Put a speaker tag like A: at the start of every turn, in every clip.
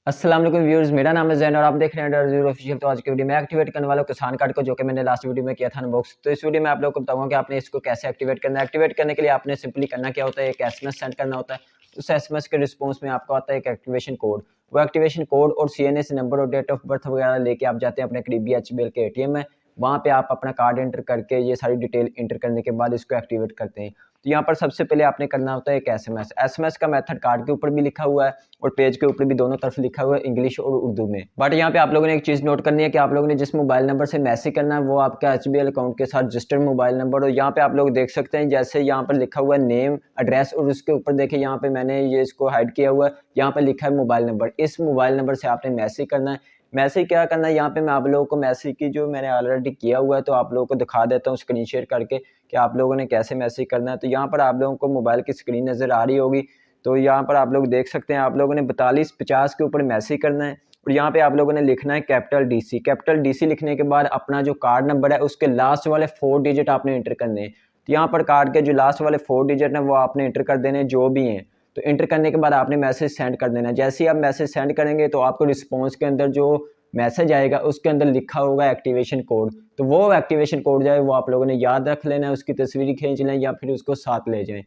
A: अस्सलाम वालेकुम व्यूअर्स, मेरा नाम है ज़ैन और आप देख रहे हैं डर ज़ीरो ऑफिशियल। तो आज की वीडियो में एक्टिवेट करने वाला हूं किसान कार्ड को, जो कि मैंने लास्ट वीडियो में किया था अनबॉक्स। तो इस वीडियो में आप लोगों को बताऊंगा कि आपने इसको कैसे एक्टिवेट करना है। एक्टिवेट करने के लिए आपने सिंपली करना क्या होता है, एक एसएमएस सेंड करना होता है। उस एसएमएस के रिस्पॉन्स में आपको आता है एक एक्टिवेशन कोड। वो एक्टिवेशन कोड और सीएनएसी नंबर और डेट ऑफ बर्थ वगैरह लेके आप जाते हैं अपने करीबी एचबीएल के एटीएम में। वहाँ पे आप अपना कार्ड एंटर करके ये सारी डिटेल एंटर करने के बाद इसको एक्टिवेट करते हैं। तो यहाँ पर सबसे पहले आपने करना होता है एक एसएमएस। एसएमएस का मेथड कार्ड के ऊपर भी लिखा हुआ है और पेज के ऊपर भी, दोनों तरफ लिखा हुआ है इंग्लिश और उर्दू में। बट यहाँ पे आप लोगों ने एक चीज़ नोट करनी है कि आप लोगों ने जिस मोबाइल नंबर से मैसेज करना है वो आपका एचबीएल अकाउंट के साथ रजिस्टर्ड मोबाइल नंबर। और यहाँ पे आप लोग देख सकते हैं, जैसे यहाँ पर लिखा हुआ है नेम एड्रेस और उसके ऊपर देखिए यहाँ पे मैंने ये इसको हाइड किया हुआ है, यहाँ पे लिखा है मोबाइल नंबर। इस मोबाइल नंबर से आपने मैसेज करना है। मैसेज क्या करना है, यहाँ पे मैं आप लोगों को मैसेज की जो मैंने ऑलरेडी किया हुआ है तो आप लोगों को दिखा देता हूँ स्क्रीन शेयर करके कि आप लोगों ने कैसे मैसेज करना है। तो यहाँ पर आप लोगों को मोबाइल की स्क्रीन नज़र आ रही होगी। तो यहाँ पर आप लोग देख सकते हैं, आप लोगों ने 4250 के ऊपर मैसेज करना है और यहाँ पे आप लोगों ने लिखना है कैपिटल डीसी। कैपिटल डीसी लिखने के बाद अपना जो कार्ड नंबर है उसके लास्ट वाले 4 डिजिट आपने एंटर करने हैं। तो यहाँ पर कार्ड के जो लास्ट वाले 4 डिजिट हैं वो आपने एंटर कर देने जो भी हैं। तो एंटर करने के बाद आपने मैसेज सेंड कर देना। जैसे ही आप मैसेज सेंड करेंगे तो आपको रिस्पॉन्स के अंदर जो मैसेज आएगा उसके अंदर लिखा होगा एक्टिवेशन कोड। तो वो एक्टिवेशन कोड जो है वो आप लोगों ने याद रख लेना है, उसकी तस्वीर खींच लें या फिर उसको साथ ले जाएं।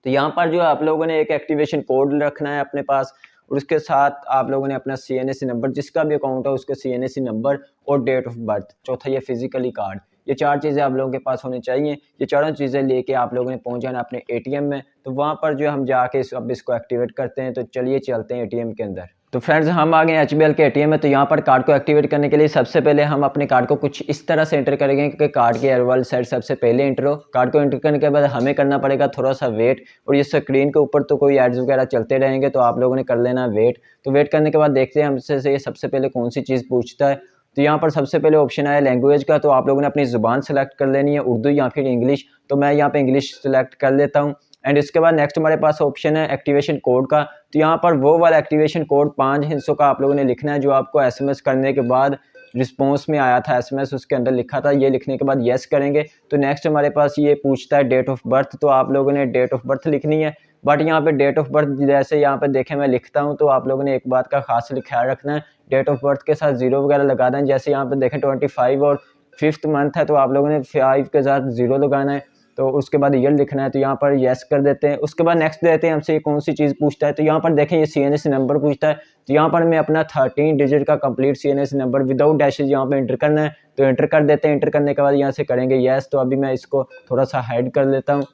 A: तो यहाँ पर जो आप लोगों ने एक एक्टिवेशन कोड रखना है अपने पास और उसके साथ आप लोगों ने अपना सीएनएसी नंबर, जिसका भी अकाउंट है उसका सीएनएसी नंबर और डेट ऑफ बर्थ। चौथा ये फिजिकली कार्ड। ये 4 चीज़ें आप लोगों के पास होनी चाहिए। ये चारों चीज़ें लेके आप लोगों ने पहुंच जाना अपने एटीएम में। तो वहाँ पर जो हम जाके अब इसको एक्टिवेट करते हैं। तो चलिए चलते हैं एटीएम के अंदर। तो फ्रेंड्स, हम आ गए एचबीएल के एटीएम में। तो यहाँ पर कार्ड को एक्टिवेट करने के लिए सबसे पहले हम अपने कार्ड को कुछ इस तरह से एंटर करेंगे कि कार्ड के एयर वाली साइड सबसे पहले एंटर हो। कार्ड को एंटर करने के बाद हमें करना पड़ेगा थोड़ा सा वेट, और ये स्क्रीन के ऊपर तो कोई एड्स वगैरह चलते रहेंगे तो आप लोगों ने कर लेना वेट। तो वेट करने के बाद देखते हैं हमसे ये सबसे पहले कौन सी चीज़ पूछता है। तो यहाँ पर सबसे पहले ऑप्शन आया लैंग्वेज का। तो आप लोगों ने अपनी ज़ुबान सेलेक्ट कर लेनी है, उर्दू या फिर इंग्लिश। तो मैं यहाँ पे इंग्लिश सेलेक्ट कर लेता हूँ। एंड इसके बाद नेक्स्ट हमारे पास ऑप्शन है एक्टिवेशन कोड का। तो यहाँ पर वो वाला एक्टिवेशन कोड 5 हिस्सों का आप लोगों ने लिखना है जो आपको एसएमएस करने के बाद रिस्पॉन्स में आया था। एसएमएस उसके अंदर लिखा था, ये लिखने के बाद यस करेंगे। तो नेक्स्ट हमारे पास ये पूछता है डेट ऑफ बर्थ। तो आप लोगों ने डेट ऑफ बर्थ लिखनी है। बट यहाँ पे डेट ऑफ बर्थ जैसे यहाँ पे देखें मैं लिखता हूँ, तो आप लोगों ने एक बात का खास ख्याल रखना है, डेट ऑफ बर्थ के साथ जीरो वगैरह लगा दें। जैसे यहाँ पे देखें 25 और 5th मंथ है तो आप लोगों ने 5 के साथ जीरो लगाना है। तो उसके बाद ईयर लिखना है। तो यहाँ पर यस कर देते हैं। उसके बाद नेक्स्ट देते हैं हमसे कौन सी चीज़ पूछता है। तो यहाँ पर देखें ये सीएनएसी नंबर पूछता है। तो यहाँ पर मैं अपना 13 डिजिट का कंप्लीट सीएनएसी नंबर विदाउट डैशेज यहाँ पे एंटर करना है। तो एंटर कर देते हैं। एंटर करने के बाद यहाँ से करेंगे यस। तो अभी मैं इसको थोड़ा सा हाइड कर लेता हूँ।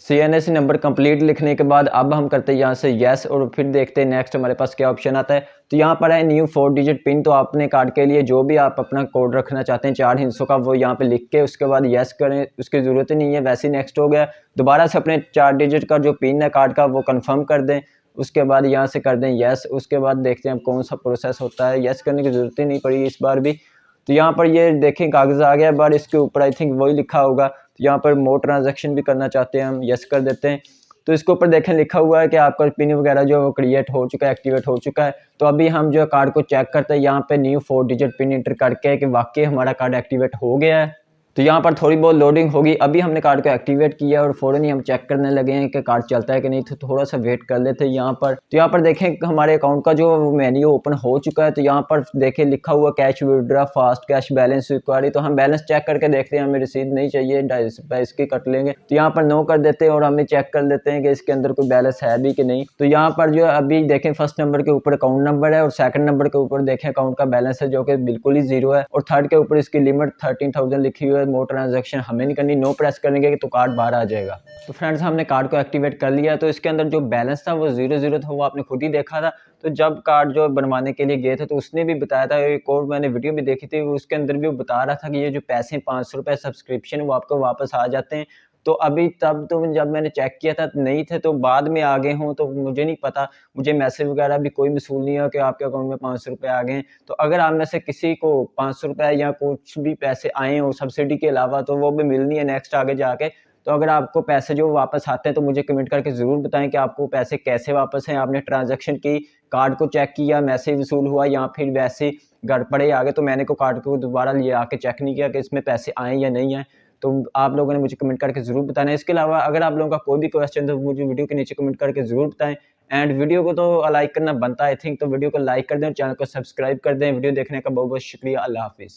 A: सीएनएसी नंबर कंप्लीट लिखने के बाद अब हम करते हैं यहाँ से यस और फिर देखते हैं नेक्स्ट हमारे पास क्या ऑप्शन आता है। तो यहाँ पर है न्यू 4 डिजिट पिन। तो आपने कार्ड के लिए जो भी आप अपना कोड रखना चाहते हैं 4 हिस्सों का, वो यहाँ पे लिख के उसके बाद यस करें। उसकी ज़रूरत ही नहीं है, वैसे ही नेक्स्ट हो गया। दोबारा से अपने 4 डिजिट का जो पिन है कार्ड का वो कन्फर्म कर दें। उसके बाद यहाँ से कर दें यस। उसके बाद देखते हैं कौन सा प्रोसेस होता है। यस करने की ज़रूरत ही नहीं पड़ी इस बार भी। तो यहाँ पर ये देखें कागज़ आ गया, बट इसके ऊपर आई थिंक वही लिखा होगा। तो यहाँ पर मोर ट्रांजैक्शन भी करना चाहते हैं हम, यस कर देते हैं। तो इसके ऊपर देखें लिखा हुआ है कि आपका पिन वगैरह जो है वो क्रिएट हो चुका है, एक्टिवेट हो चुका है। तो अभी हम जो है कार्ड को चेक करते हैं यहाँ पे न्यू 4 डिजिट पिन इंटर करके कि वाकई हमारा कार्ड एक्टिवेट हो गया है। तो यहाँ पर थोड़ी बहुत लोडिंग होगी। अभी हमने कार्ड को एक्टिवेट किया और फ़ौरन ही हम चेक करने लगे हैं कि कार्ड चलता है कि नहीं। तो थोड़ा सा वेट कर लेते हैं यहाँ पर। तो यहाँ पर देखें हमारे अकाउंट का जो मेन्यू ओपन हो चुका है। तो यहाँ पर देखें लिखा हुआ cash withdraw fast cash balance enquiry. तो हम बैलेंस चेक करके देखते हैं, हमें रसीद नहीं चाहिए, इसकी कट लेंगे। तो यहाँ पर नो कर देते हैं और हमें चेक कर लेते हैं कि इसके अंदर कोई बैलेंस है भी कि नहीं। तो यहाँ पर जो अभी देखें फर्स्ट नंबर के ऊपर अकाउंट नंबर है और सेकंड नंबर के ऊपर देखें अकाउंट का बैलेंस है जो कि बिल्कुल ही जीरो है, और थर्ड के ऊपर इसकी लिमिट 13,000 लिखी हुई है। मोर ट्रांजैक्शन हमें नहीं करनी, नो प्रेस करेंगे तो कार्ड बाहर आ जाएगा। तो फ्रेंड्स, हमने कार्ड को एक्टिवेट कर लिया। तो इसके अंदर जो बैलेंस था वो 0 था, वो आपने खुद ही देखा था। तो जब कार्ड जो बनवाने के लिए गए थे तो उसने भी बताया था, एक और मैंने वीडियो भी देखी थी, उसके अंदर भी वो बता रहा था कि ये जो पैसे 500 रुपये सब्सक्रिप्शन वो आपको वापस आ जाते हैं। तो अभी तब तो जब मैंने चेक किया था नहीं थे, तो बाद में आ गए हों तो मुझे नहीं पता। मुझे मैसेज वगैरह भी कोई मसूल नहीं है कि आपके अकाउंट में 500 रुपये आ गए हैं। तो अगर आप में से किसी को 500 रुपये या कुछ भी पैसे आए हो सब्सिडी के अलावा तो वो भी मिलनी है नेक्स्ट आगे जाके। तो अगर आपको पैसे जो वापस आते हैं तो मुझे कमेंट करके ज़रूर बताएं कि आपको पैसे कैसे वापस हैं, आपने ट्रांजैक्शन की, कार्ड को चेक किया, मैसेज वसूल हुआ या फिर वैसे घर पड़े आ गए। तो मैंने को कार्ड को दोबारा ले आके चेक नहीं किया कि इसमें पैसे आए या नहीं आए। तो आप लोगों ने मुझे कमेंट करके ज़रूर बताना है। इसके अलावा अगर आप लोगों का कोई भी क्वेश्चन तो मुझे वीडियो के नीचे कमेंट करके ज़रूर बताएं। एंड वीडियो को तो लाइक करना बनता है आई थिंक, तो वीडियो को लाइक कर दें और चैनल को सब्सक्राइब कर दें। वीडियो देखने का बहुत बहुत शुक्रिया। अल्लाह हाफिज़।